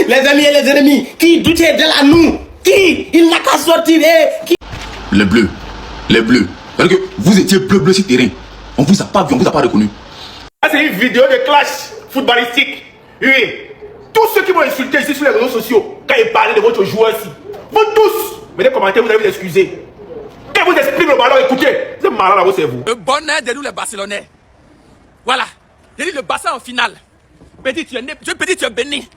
Les amis et les ennemis qui doutaient de la nous. Qui? Il n'a qu'à sortir. Qui? Les bleus. Les bleus. C'est-à-dire que vous étiez bleu sur terrain. On vous a pas vu, on vous a pas reconnu. C'est une vidéo de clash footballistique. Oui. Tous ceux qui m'ont insulté ici sur les réseaux sociaux, quand ils parlaient de votre joueur ici, vous tous, mettez des commentaires, vous allez vous excuser. Quand vous expliquez le ballon, écoutez, c'est malin là, c'est vous. Le bonheur de nous les Barcelonais. Voilà. J'ai dit le Barça en finale. Petit, tu es né. Petit, tu es béni.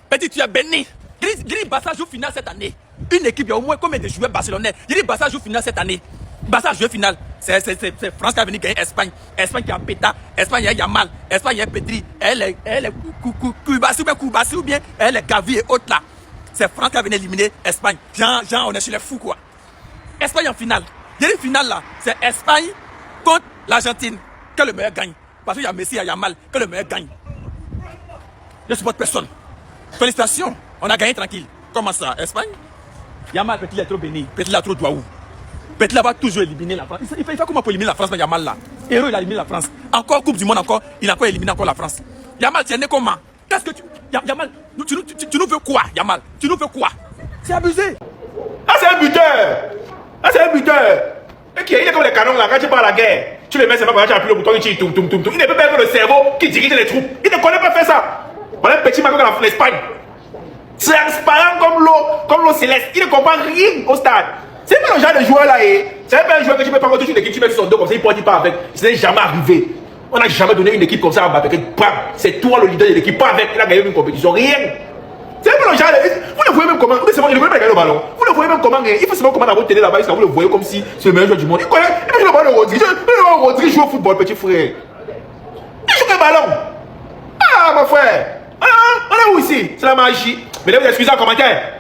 Petit, tu es béni. J'ai dit Barça joue finale cette année. Une équipe, il y a au moins combien de joueurs barcelonais? J'ai dit Barça joue finale cette année. Barça joue finale. C'est France qui a venu gagner Espagne. Espagne qui a Péta. Espagne, il y a Yamal. Espagne, il y a Pedri. Elle est Koubassi ou bien elle est Gavi et autres là. C'est France qui a venu éliminer Espagne. Jean, on est sur les fous quoi. Espagne en finale. J'ai dit finale là. C'est Espagne contre l'Argentine. Que le meilleur gagne. Parce qu'il y a Messi, il y a Yamal. Que le meilleur gagne. Je ne supporte personne. Félicitations. On a gagné tranquille. Comment ça, Espagne? Yamal, Petit, il est trop béni. Petit, il a trop de douaou. Petit, il va toujours éliminer la France. Il fait comment pour éliminer la France, mais Yamal là? Héros, il a éliminé la France. Encore Coupe du Monde, encore. Il a encore éliminé encore la France. Yamal, tu es né comment? Qu'est-ce que tu. Yamal, tu nous veux quoi, Yamal? Tu nous veux quoi? C'est abusé. Ah, c'est un buteur. Ah, c'est un buteur. Ok, il est comme les canons là, quand tu pars à la guerre. Tu le mets seulement quand tu appuies le bouton, il tire, toum. Il ne peut pas faire le cerveau qui dirige les troupes. Il ne connaît pas faire ça. Voilà un petit mago dans l'Espagne. C'est transparent comme l'eau céleste. Il ne comprend rien au stade. C'est pas le genre de joueur là. C'est pas un joueur que tu peux pas contre une équipe, tu mets sur son dos comme ça, il ne pas avec. Ce n'est jamais arrivé. On n'a jamais donné une équipe comme ça à Mbappé. C'est toi le leader de l'équipe, pas avec. Il a gagné une compétition. Rien. C'est pas le genre de. Vous le voyez même comment. Il ne voyez pas gagner le ballon. Vous le voyez même comment. Il faut seulement comment dans votre télé là-bas. Vous le voyez comme si c'est le meilleur joueur du monde. Il connaît. Il joue le ballon Rodri. Rodri joue au football, petit frère. Il joue le ballon. Ah, mon frère. On est où ici? C'est la magie. Mais là, vous excusez en commentaire.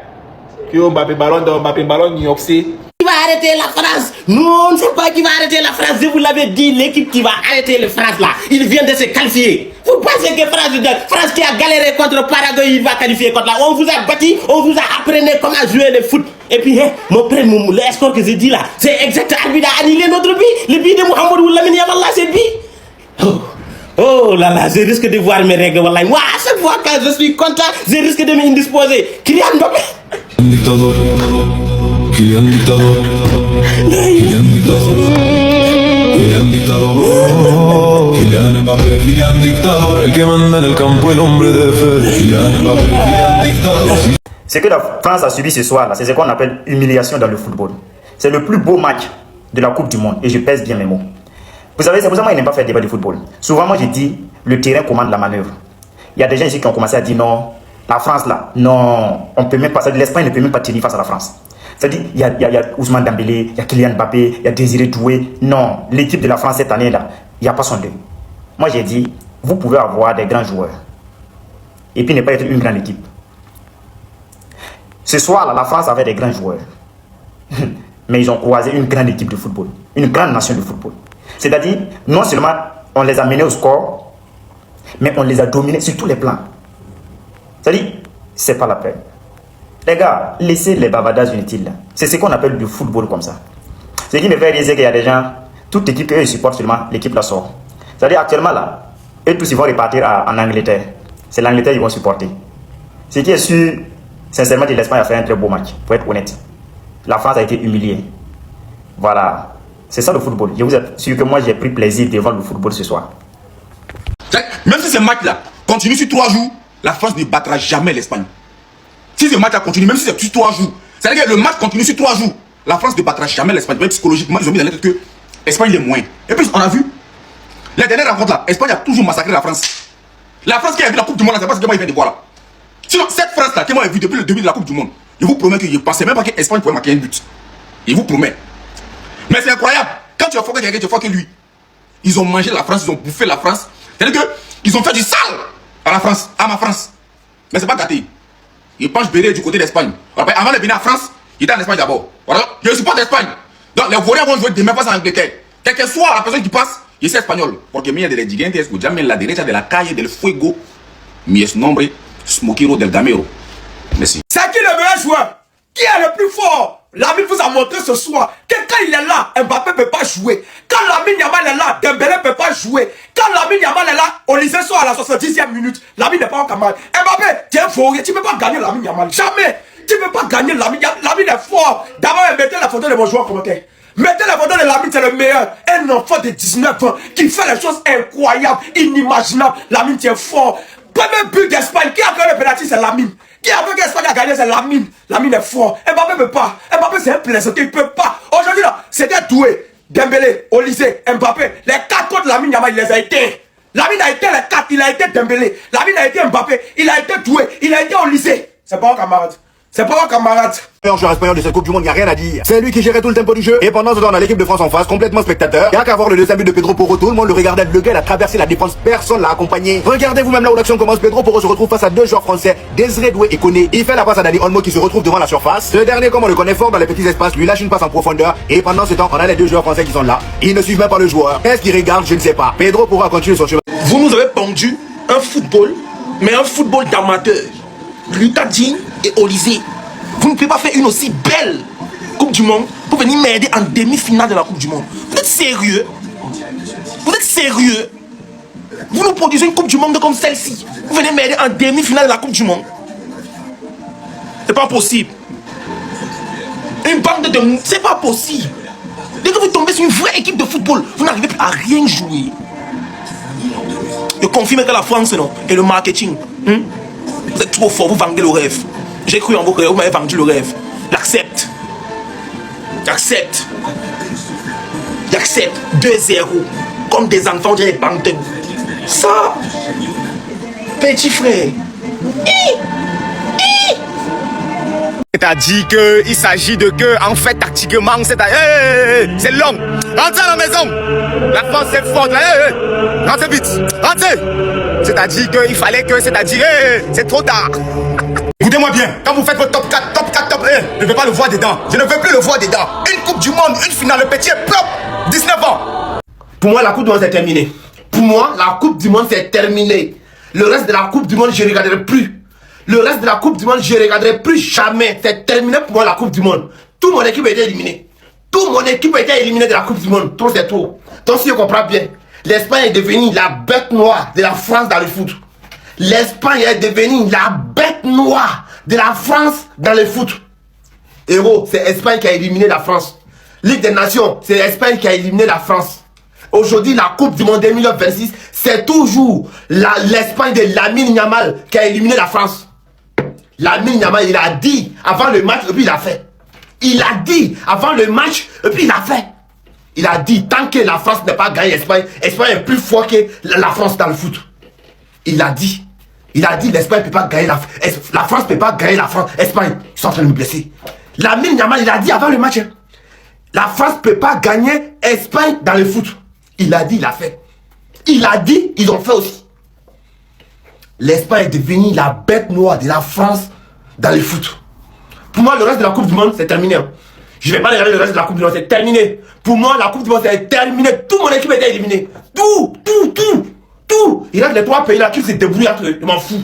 Que Mbappé ballon, New York City. Qui va arrêter la France? Non, on ne sait pas qui va arrêter la France. Je vous l'avais dit, l'équipe qui va arrêter la France là, il vient de se qualifier. Vous pensez que France qui a galéré contre Paraguay, il va qualifier contre là? On vous a battu, on vous a appris comment jouer le foot. Et puis, mon frère, le score que j'ai dit là, c'est exact. Arbitre a annulé notre but. Le but de Mohamed Lamine Yamal là, c'est but. Oh là là, je risque de voir mes règles. Moi, à chaque fois quand je suis content, je risque de m'indisposer. Kylian Mbappé. Dictador, Kylian dictador, Kylian dictador, Kylian dictador, Kylian Mbappé, Kylian dictador, el que manda en el campo, el hombre de fe, Kylian Mbappé, Kylian dictador. Ce que la France a subi ce soir, c'est ce qu'on appelle humiliation dans le football. C'est le plus beau match de la Coupe du Monde et je pèse bien mes mots. Vous savez, c'est pour ça que moi, je n'aime pas faire débat de football. Souvent, moi, je dis, le terrain commande la manœuvre. Il y a des gens ici qui ont commencé à dire non, la France là, non, on peut même pas, l'Espagne ne peut même pas tenir face à la France. C'est-à-dire, il y a Ousmane Dembélé, il y a Kylian Mbappé, il y a Désiré Doué. Non, l'équipe de la France cette année là, il n'y a pas son deux. Moi, j'ai dit, vous pouvez avoir des grands joueurs et puis ne pas être une grande équipe. Ce soir là, la France avait des grands joueurs. Mais ils ont croisé une grande équipe de football, une grande nation de football. C'est-à-dire, non seulement on les a menés au score, mais on les a dominés sur tous les plans. C'est-à-dire, c'est pas la peine. Les gars, laissez les bavardages inutiles. C'est ce qu'on appelle du football comme ça. Ce qui me fait dire, c'est qu'il y a des gens, toute équipe qu'eux supportent seulement, l'équipe la sort. C'est-à-dire, actuellement là, eux tous ils vont repartir en Angleterre. C'est l'Angleterre qu'ils vont supporter. Ce qui est sûr, sincèrement, l'Espagne a fait un très beau match, pour être honnête. La France a été humiliée. Voilà. C'est ça le football. Je vous assure que moi j'ai pris plaisir devant le football ce soir. Même si ce match-là continue sur 3 jours, la France ne battra jamais l'Espagne. Si ce match-là continue, même si c'est sur 3 jours, c'est-à-dire que le match continue sur 3 jours, la France ne battra jamais l'Espagne. Même psychologiquement, ils ont mis dans la tête que l'Espagne est moins. Et puis on a vu, la dernière rencontre là, l'Espagne a toujours massacré la France. La France qui a vu la Coupe du Monde, c'est pas ce que moi il vient de voir là. Sinon, cette France-là, que moi j'ai vu depuis le début de la Coupe du Monde, je vous promets que je ne pensais même pas que l'Espagne pouvait marquer un but. Je vous promets. Mais c'est incroyable. Quand tu as foqué quelqu'un, tu vois que lui. Ils ont mangé la France, ils ont bouffé la France. C'est-à-dire qu'ils ont fait du sale à la France, à ma France. Mais c'est pas gâté. Je pense Béré du côté d'Espagne. Avant de venir en France, il était en Espagne d'abord. Voilà. Je supporte l'Espagne. Donc les Coréens vont jouer demain face à l'Angleterre. Quelle que soit la personne qui passe, il est espagnol. Porque mira de la gigante escuchame en la derecha de la calle del fuego. Mi es nombre Smokiro del Gamero. Merci. C'est qui le meilleur joueur? Qui est le plus fort? L'arbitre vous a montré ce soir que quand il est là, Mbappé ne peut pas jouer. Quand Quand Lamine Yamal est là, Dembélé ne peut pas jouer. Quand Lamine Yamal est là, Olysée sort à la 70e minute. Lamine n'est pas en camarade. Mbappé, tu es faux. Tu ne peux pas gagner Lamine Yamal. Jamais. Tu ne peux pas gagner Lamine. Lamine est fort. D'abord, mettez la photo de mon joueur commentaire. Mettez la photo de Lamine, c'est le meilleur. Un enfant de 19 ans qui fait des choses incroyables, inimaginables. Lamine, tu es fort. Premier but d'Espagne, qui a gagné le penalty, c'est Lamine. Qui a fait qu'Espagne a gagné, c'est Lamine. Lamine est fort. Mbappé ne peut pas. Mbappé, c'est un plaisantin, il ne peut pas. Aujourd'hui, là, c'était doué. Dembélé, Olysée, Mbappé. Les 4 contre Lamine Yamal, il les a été. Lamine a été les 4, il a été Dembélé. Lamine a été Mbappé, il a été doué. Il a été Olysée. C'est pas un camarade. C'est pas un camarade. Le joueur espagnol de cette Coupe du Monde, il n'y a rien à dire. C'est lui qui gérait tout le tempo du jeu. Et pendant ce temps, on a l'équipe de France en face, complètement spectateur. Il n'y a qu'à voir le deuxième but de Pedro Porro. Tout le monde le regardait. Le gars, il a traversé la défense. Personne l'a accompagné. Regardez vous-même là où l'action commence. Pedro Porro se retrouve face à 2 joueurs français, Désiré Doué et Koné. Il fait la passe à Dani Olmo qui se retrouve devant la surface. Ce dernier, comme on le connaît fort dans les petits espaces, lui lâche une passe en profondeur. Et pendant ce temps, on a les 2 joueurs français qui sont là. Ils ne suivent même pas le joueur. Qu'est-ce qu'ils regardent? Je ne sais pas. Pedro Porro continue son chemin. Vous nous avez pendu un football, mais un football d'amateur. Lucas Digne et Olysée. Vous ne pouvez pas faire une aussi belle Coupe du Monde pour venir m'aider en demi-finale de la Coupe du Monde. Vous êtes sérieux? Vous êtes sérieux? Vous nous produisez une Coupe du Monde comme celle-ci. Vous venez m'aider en demi-finale de la Coupe du Monde. C'est pas possible. Une bande de... C'est pas possible. Dès que vous tombez sur une vraie équipe de football, vous n'arrivez plus à rien jouer. Je confirme que la France, non, et le marketing, vous êtes trop fort, vous vendez le rêve. J'ai cru en vos rêves, vous m'avez vendu le rêve. J'accepte. J'accepte. J'accepte. 2-0. Comme des enfants, j'ai des bandes. Ça, petit frère. C'est-à-dire qu'il s'agit de que, en fait, tactiquement, c'est l'homme. Rentrez à la maison. La France est forte. Rentrez vite. Rentrez. C'est-à-dire qu'il fallait que, c'est trop tard. Écoutez-moi bien, quand vous faites votre top 4, top 1, je ne veux pas le voir dedans. Je ne veux plus le voir dedans. Une Coupe du Monde, une finale, le petit est propre. 19 ans. Pour moi, la Coupe du Monde, c'est terminé. Pour moi, la Coupe du Monde, c'est terminé. Le reste de la Coupe du Monde, je ne regarderai plus. Le reste de la Coupe du Monde, je ne regarderai plus jamais. C'est terminé pour moi, la Coupe du Monde. Toute mon équipe a été éliminée. Toute mon équipe a été éliminée de la Coupe du Monde. Trop, c'est trop. Donc, si je comprends bien, l'Espagne est devenue la bête noire de la France dans le foot. L'Espagne est devenue la bête noire de la France dans le foot. Héros, c'est l'Espagne qui a éliminé la France. Ligue des Nations, c'est l'Espagne qui a éliminé la France. Aujourd'hui, la Coupe du Monde 2026, c'est toujours l'Espagne de Lamine Yamal qui a éliminé la France. Lamine Yamal, il a dit avant le match, et puis il a fait. Il a dit avant le match, et puis il a fait. Il a dit, tant que la France n'a pas gagné l'Espagne, l'Espagne est plus fort que la France dans le foot. Il a dit. Il a dit l'Espagne ne peut pas gagner la France ne peut pas gagner la France. Espagne, ils sont en train de me blesser. Lamine Yamal, il a dit avant le match. La France ne peut pas gagner Espagne dans le foot. Il a dit, il a fait. Il a dit, ils ont fait aussi. L'Espagne est devenue la bête noire de la France dans le foot. Pour moi, le reste de la Coupe du Monde, c'est terminé. Je ne vais pas regarder le reste de la Coupe du Monde, c'est terminé. Pour moi, la Coupe du Monde, c'est terminé. Toute mon équipe était éliminée. Tout. Il reste les 3 pays là qui se débrouillent entre eux. Je m'en fous.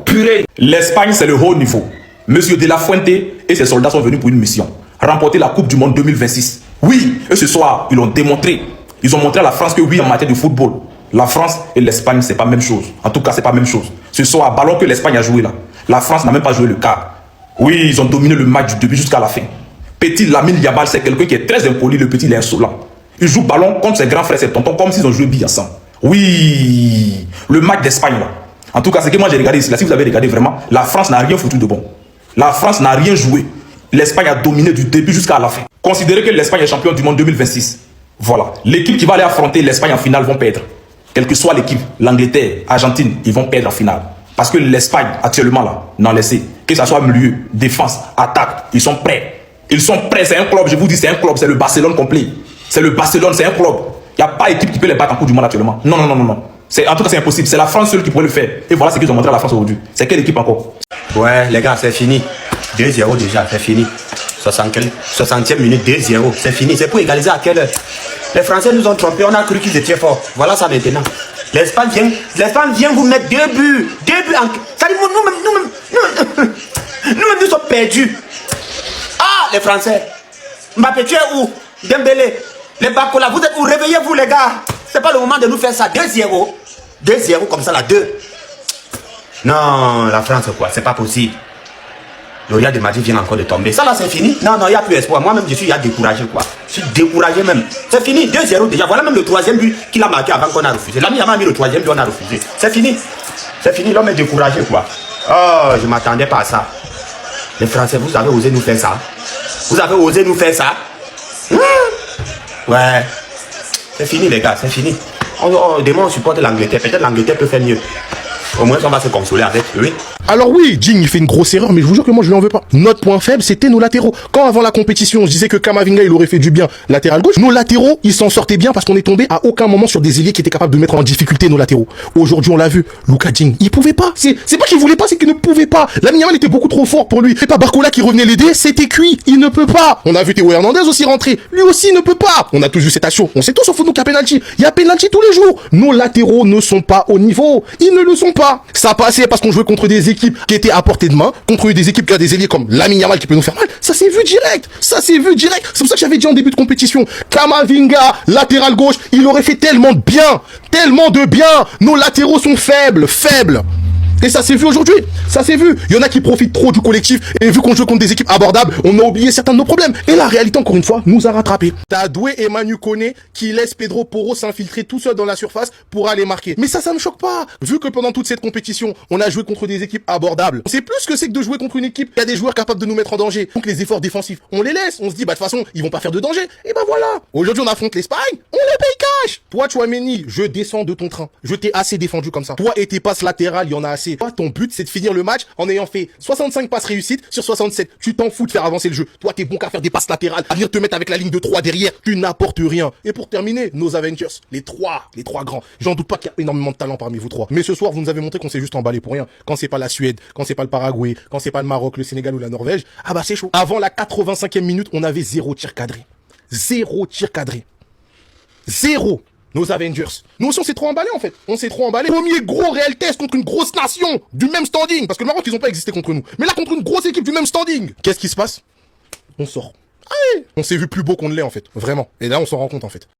Purée. L'Espagne, c'est le haut niveau. Monsieur De La Fuente et ses soldats sont venus pour une mission. Remporter la Coupe du Monde 2026. Oui, et ce soir, ils l'ont démontré. Ils ont montré à la France que oui, en matière de football, la France et l'Espagne, c'est pas la même chose. En tout cas, c'est pas la même chose. Ce soir, ballon que l'Espagne a joué là, la France n'a même pas joué le quart. Oui, ils ont dominé le match du début jusqu'à la fin. Petit Lamine Yamal, c'est quelqu'un qui est très impoli, le petit, il est insolent. Il joue ballon contre ses grands frères, ses tontons, comme s'ils ont joué billes ensemble. Oui, le match d'Espagne là. En tout cas, c'est que moi j'ai regardé ici. Là, si vous avez regardé vraiment, la France n'a rien foutu de bon. La France n'a rien joué. L'Espagne a dominé du début jusqu'à la fin. Considérez que l'Espagne est champion du monde 2026. Voilà. L'équipe qui va aller affronter l'Espagne en finale vont perdre. Quelle que soit l'équipe, l'Angleterre, Argentine, ils vont perdre en finale. Parce que l'Espagne, actuellement là, n'en laissez. Que ce soit milieu, défense, attaque, ils sont prêts. Ils sont prêts, c'est un club, je vous dis, c'est un club, c'est le Barcelone complet. C'est le Barcelone, c'est un club. Il n'y a pas d'équipe qui peut les battre en Coupe du Monde actuellement. Non. En tout cas, c'est impossible. C'est la France seule qui pourrait le faire. Et voilà ce qu'ils ont montré à la France aujourd'hui. C'est quelle équipe encore? Ouais, les gars, c'est fini. 2-0 déjà, c'est fini. 60e minute, 2-0, c'est fini. C'est pour égaliser à quelle heure? Les Français nous ont trompés, on a cru qu'ils étaient forts. Voilà ça maintenant. L'Espagne vient vous mettre 2 buts. 2 buts en... Ça dit, nous-mêmes, nous sommes perdus. Ah, les Français. Mbappé, tu es où? Dembélé. Les Bakola, vous réveillez-vous les gars. C'est pas le moment de nous faire ça. 2-0. 2-0 comme ça là, 2. Non, la France quoi, c'est pas possible. Le Real de Madrid vient encore de tomber. Ça là c'est fini. Non, il n'y a plus espoir. Moi-même je suis découragé quoi. Je suis découragé même. C'est fini, 2-0 déjà. Voilà même le 3e but qu'il a marqué avant qu'on a refusé. L'ami a mis le 3e but, on a refusé. C'est fini. C'est fini, l'homme est découragé quoi. Oh, je m'attendais pas à ça. Les Français, vous avez osé nous faire ça. Vous avez osé nous faire ça. Ouais. C'est fini les gars, c'est fini. Demain on supporte l'Angleterre. Peut-être l'Angleterre peut faire mieux. Au moins on va se consoler avec eux. Alors oui, Jing il fait une grosse erreur, mais je vous jure que moi je lui en veux pas. Notre point faible, c'était nos latéraux. Quand avant la compétition, on se disait que Kamavinga il aurait fait du bien latéral gauche, nos latéraux, ils s'en sortaient bien parce qu'on est tombé à aucun moment sur des ailiers qui étaient capables de mettre en difficulté nos latéraux. Aujourd'hui, on l'a vu, Lucas Jing, il pouvait pas. C'est pas qu'il voulait pas, c'est qu'il ne pouvait pas. Lamine Yamal était beaucoup trop fort pour lui. C'est pas Barcola qui revenait l'aider, c'était cuit. Il ne peut pas. On a vu Théo Hernandez aussi rentrer. Lui aussi ne peut pas. On a tous vu cette action. On sait tous au foot qu'il y a penalty. Il y a penalty tous les jours. Nos latéraux ne sont pas au niveau. Ils ne le sont pas. Ça passait parce qu'on jouait contre des équipes qui étaient à portée de main, contre des équipes qui ont des ailiers comme Lamine Yamal qui peut nous faire mal. Ça s'est vu direct. Ça s'est vu direct. C'est pour ça que j'avais dit en début de compétition, Kamavinga, latéral gauche, il aurait fait tellement de bien. Tellement de bien. Nos latéraux sont faibles. Et ça s'est vu aujourd'hui, ça s'est vu. Il y en a qui profitent trop du collectif et vu qu'on joue contre des équipes abordables, on a oublié certains de nos problèmes. Et la réalité, encore une fois, nous a rattrapés. T'as Doué et Manu Koné qui laissent Pedro Porro s'infiltrer tout seul dans la surface pour aller marquer. Mais ça me choque pas. Vu que pendant toute cette compétition, on a joué contre des équipes abordables. On sait plus ce que c'est que de jouer contre une équipe qui a des joueurs capables de nous mettre en danger. Donc les efforts défensifs, on les laisse. On se dit, bah de toute façon, ils vont pas faire de danger. Et bah voilà. Aujourd'hui, on affronte l'Espagne, on les paye cash. Toi, Tchouaméni, je descends de ton train. Je t'ai assez défendu comme ça. Toi et tes passes latérales, il y en a assez. Toi, ton but, c'est de finir le match en ayant fait 65 passes réussites sur 67. Tu t'en fous de faire avancer le jeu. Toi, t'es bon qu'à faire des passes latérales, à venir te mettre avec la ligne de 3 derrière. Tu n'apportes rien. Et pour terminer, nos Avengers, les trois grands. J'en doute pas qu'il y a énormément de talent parmi vous trois. Mais ce soir, vous nous avez montré qu'on s'est juste emballé pour rien. Quand c'est pas la Suède, quand c'est pas le Paraguay, quand c'est pas le Maroc, le Sénégal ou la Norvège, ah bah c'est chaud. Avant la 85e minute, on avait 0 tir cadré. 0 tir cadré. 0. Nos Avengers. Nous aussi, on s'est trop emballé en fait. On s'est trop emballé. Premier gros réel test contre une grosse nation du même standing. Parce que le Maroc, ils ont pas existé contre nous. Mais là, contre une grosse équipe du même standing. Qu'est-ce qui se passe? On sort. Allez, on s'est vu plus beau qu'on ne l'est en fait. Vraiment. Et là, on s'en rend compte en fait.